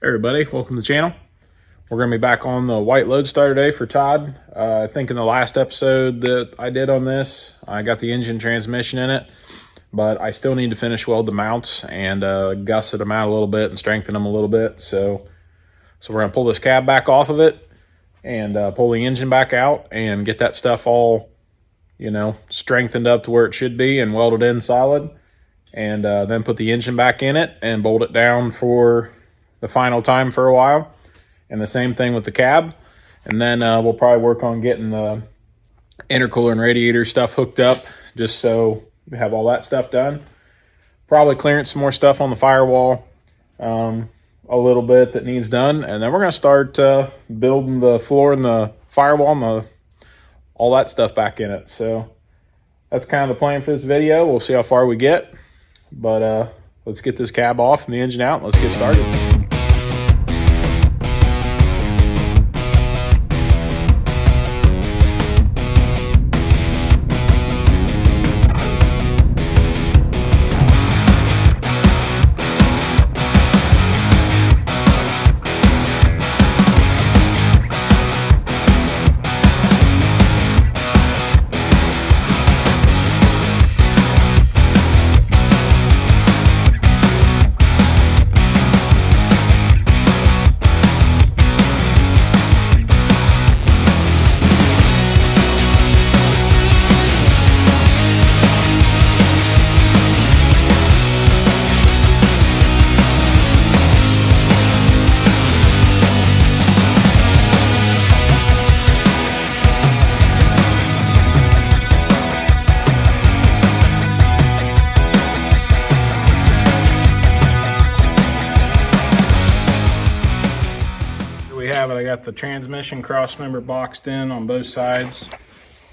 Hey everybody, welcome to the channel. We're going to be back on the white loadstar today for Todd. I think in the last episode that I did on this, I got the engine transmission in it, but I still need to finish weld the mounts and gusset them out a little bit and strengthen them a little bit. So we're going to pull this cab back off of it and pull the engine back out and get that stuff all, strengthened up to where it should be and welded in solid. And then put the engine back in it and bolt it down for the final time for a while. And the same thing with the cab. And then we'll probably work on getting the intercooler and radiator stuff hooked up just so we have all that stuff done. Probably clearance some more stuff on the firewall, a little bit that needs done. And then we're going to start building the floor and the firewall and all that stuff back in it. So that's kind of the plan for this video. We'll see how far we get. But let's get this cab off and the engine out and let's get started. I got the transmission cross member boxed in on both sides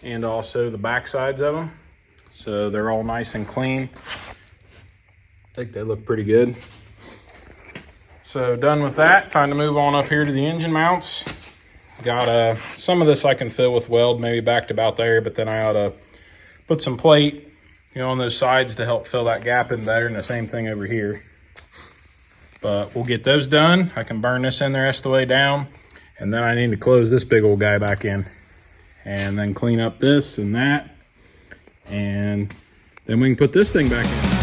and also the back sides of them, so they're all nice and clean. I think they look pretty good. So done with that, time to move on up here to the engine mounts. Got some of this I can fill with weld, maybe back to about there, but then I ought to put some plate on those sides to help fill that gap in better, and the same thing over here. But we'll get those done. I can burn this in the rest of the way down. And then I need to close this big old guy back in and then clean up this and that. And then we can put this thing back in.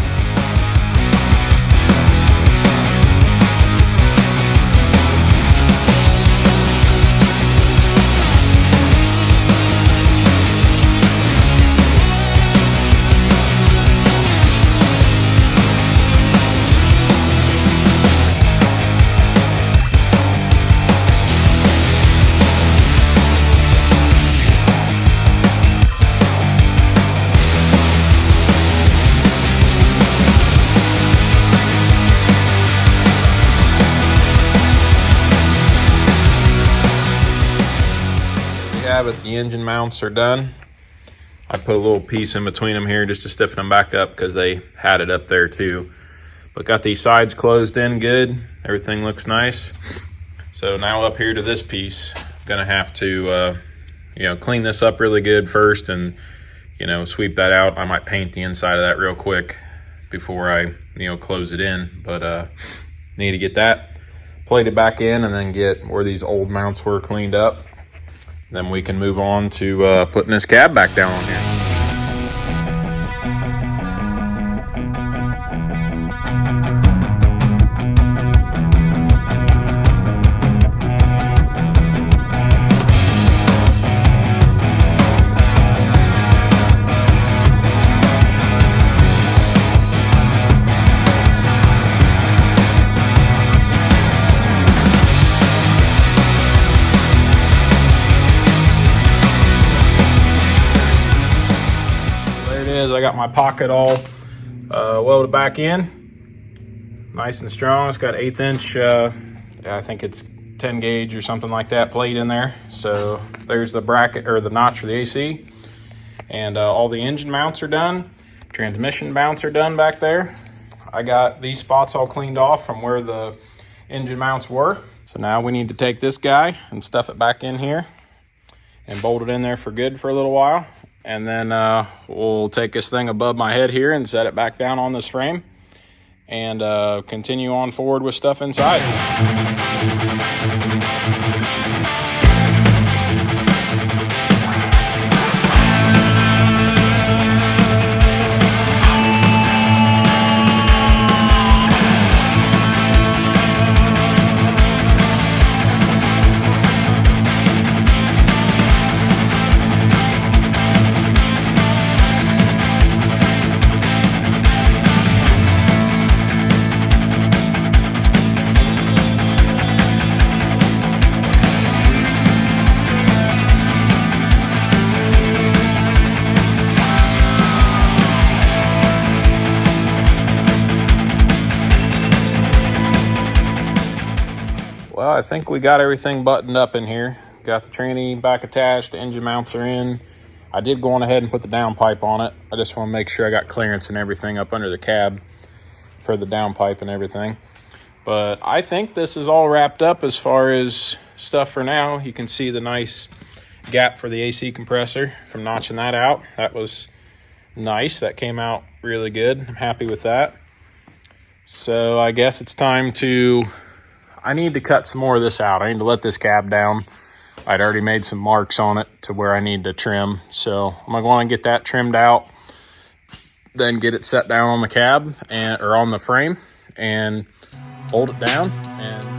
But the engine mounts are done. I put a little piece in between them here just to stiffen them back up because they had it up there too. But got these sides closed in good. Everything looks nice. So now up here to this piece, gonna have to clean this up really good first and sweep that out. I might paint the inside of that real quick before I close it in, but need to get that plated back in and then get where these old mounts were cleaned up. Then we can move on to putting this cab back down on here. I got my pocket all welded back in, nice and strong. It's got 1/8 inch, I think it's 10 gauge or something like that plate in there. So there's the bracket or the notch for the AC, and all the engine mounts are done. Transmission mounts are done back there. I got these spots all cleaned off from where the engine mounts were. So now we need to take this guy and stuff it back in here and bolt it in there for good for a little while. And then we'll take this thing above my head here and set it back down on this frame and continue on forward with stuff inside. Well, I think we got everything buttoned up in here. Got the tranny back attached, the engine mounts are in. I did go on ahead and put the downpipe on it. I just want to make sure I got clearance and everything up under the cab for the downpipe and everything. But I think this is all wrapped up as far as stuff for now. You can see the nice gap for the AC compressor from notching that out. That was nice. That came out really good. I'm happy with that. So I guess it's time to... I need to cut some more of this out. I need to let this cab down. I'd already made some marks on it to where I need to trim. So I'm going to go and get that trimmed out, then get it set down on the cab or on the frame and hold it down. And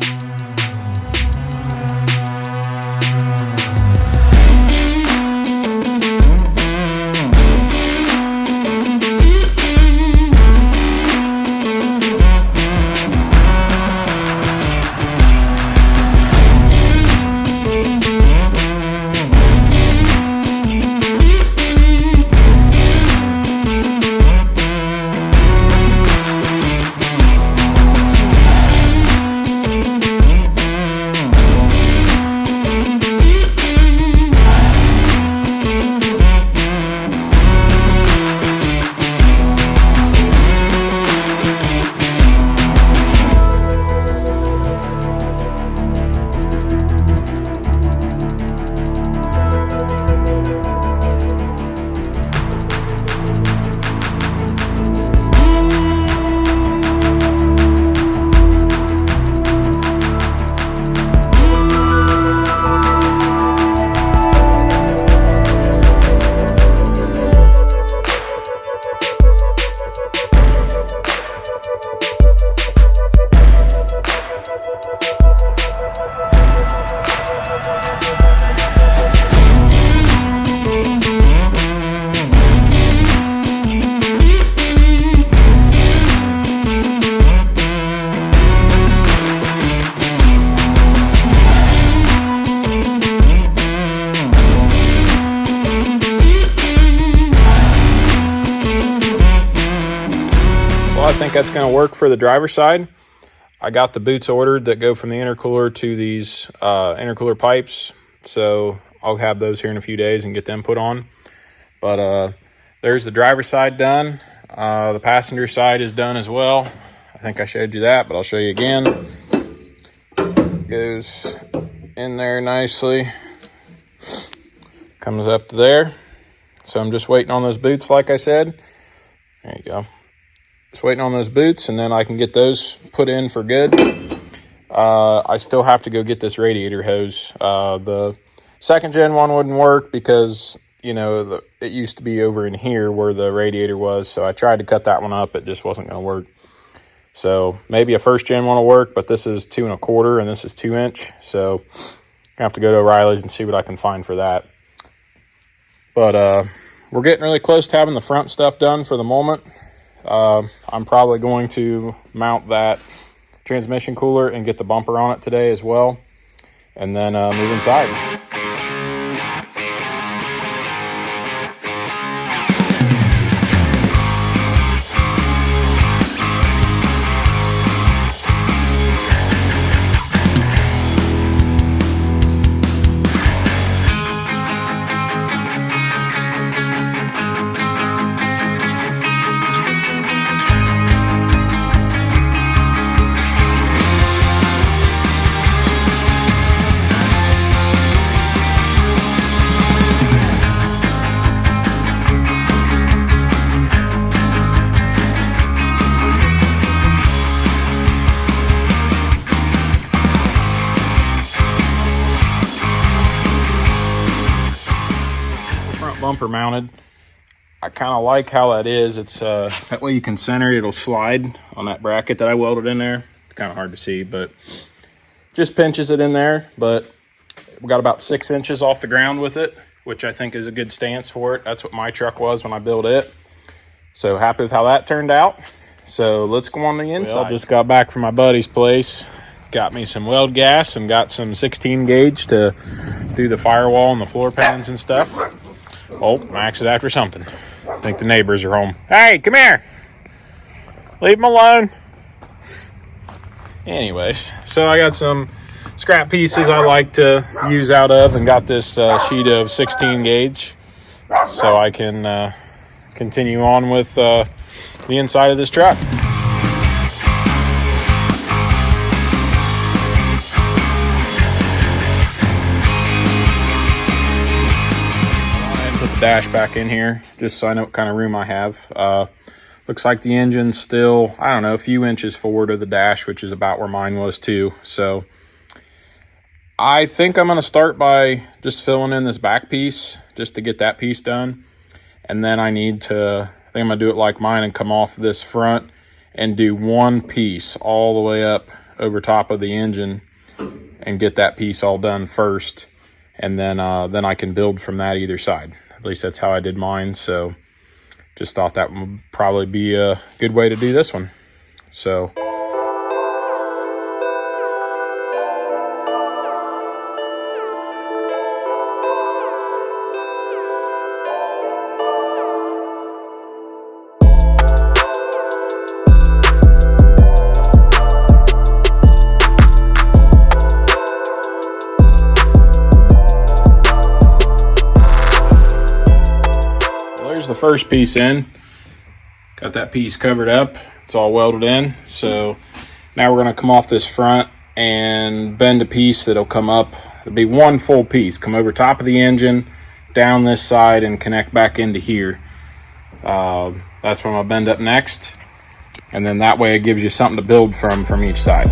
I think that's going to work for the driver's side. I got the boots ordered that go from the intercooler to these intercooler pipes, so I'll have those here in a few days and get them put on. But there's the driver's side done. The passenger side is done as well. I think I showed you that, but I'll show you again. Goes in there nicely. Comes up to there. So I'm just waiting on those boots, like I said. There you go. Just waiting on those boots, and then I can get those put in for good. I still have to go get this radiator hose. The second gen one wouldn't work because, you know, it used to be over in here where the radiator was. So I tried to cut that one up. It just wasn't going to work. So maybe a first gen one will work, but this is 2 1/4 and this is 2 inch. So I have to go to O'Reilly's and see what I can find for that. But we're getting really close to having the front stuff done for the moment. I'm probably going to mount that transmission cooler and get the bumper on it today as well, and then move inside. bumper mounted. I kind of like how that is. It's that way you can center it. It'll slide on that bracket that I welded in there. It's kind of hard to see, but just pinches it in there. But we got about 6 inches off the ground with it, which I think is a good stance for it. That's what my truck was when I built it. So happy with how that turned out. So let's go on the inside. Well, just got back from my buddy's place. Got me some weld gas and got some 16 gauge to do the firewall and the floor pans and stuff. Oh, Max is after something. I think the neighbors are home. Hey, come here. Leave them alone. Anyways, so I got some scrap pieces I like to use out of and got this sheet of 16 gauge so I can continue on with the inside of this truck. Put the dash back in here just so I know what kind of room I have. Looks like the engine's still, I don't know, a few inches forward of the dash, which is about where mine was too. So I think I'm going to start by just filling in this back piece just to get that piece done. And then I think I'm going to do it like mine and come off this front and do one piece all the way up over top of the engine and get that piece all done first. And then I can build from that either side. At least that's how I did mine. So just thought that would probably be a good way to do this one. So the first piece in, got that piece covered up, it's all welded in. So now we're going to come off this front and bend a piece that'll come up. It'll be one full piece, come over top of the engine, down this side, and connect back into here. That's what I'm going to bend up next, and then that way it gives you something to build from each side.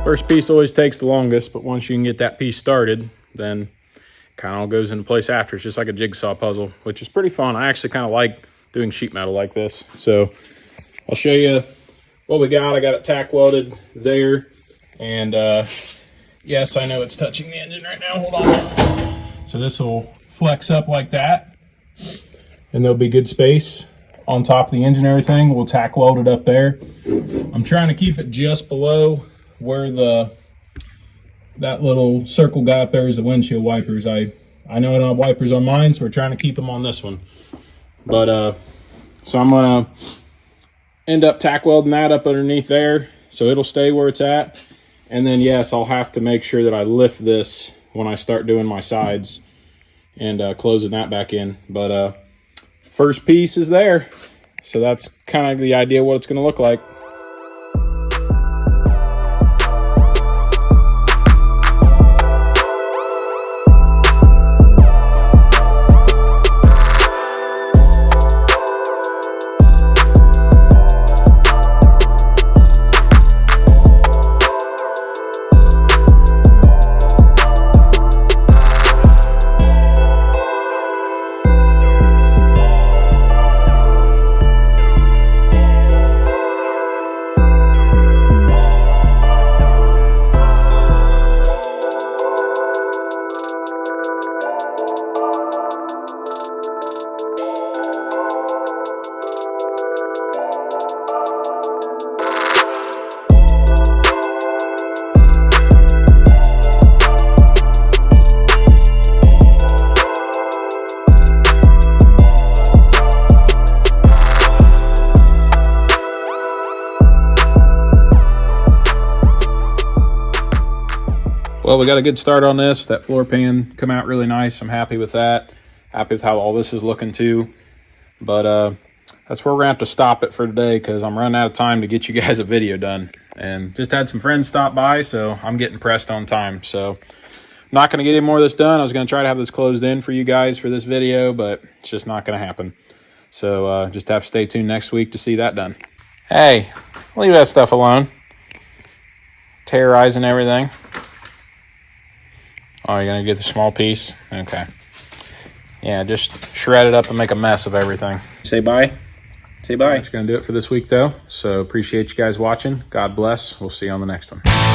First piece always takes the longest, but once you can get that piece started, then it kind of all goes into place after. It's just like a jigsaw puzzle, which is pretty fun. I actually kind of like doing sheet metal like this. So I'll show you what we got. I got it tack welded there. And yes, I know it's touching the engine right now. Hold on. So this will flex up like that, and there'll be good space on top of the engine and everything. We'll tack weld it up there. I'm trying to keep it just below where that little circle guy up there is the windshield wipers. I know I don't have wipers on mine, so we're trying to keep them on this one. But so I'm gonna end up tack welding that up underneath there so it'll stay where it's at. And then yes, I'll have to make sure that I lift this when I start doing my sides and closing that back in. But first piece is there, so that's kind of the idea of what it's going to look like. Well, we got a good start on this. That floor pan come out really nice. I'm happy with that. Happy with how all this is looking too. But that's where we're gonna have to stop it for today, because I'm running out of time to get you guys a video done. And just had some friends stop by, so I'm getting pressed on time. So I'm not gonna get any more of this done. I was gonna try to have this closed in for you guys for this video, but it's just not gonna happen. So just have to stay tuned next week to see that done. Hey, leave that stuff alone. Terrorizing everything. Oh, you're gonna get the small piece? Okay. Yeah, just shred it up and make a mess of everything. Say bye. Say bye. That's gonna do it for this week though. So appreciate you guys watching. God bless. We'll see you on the next one.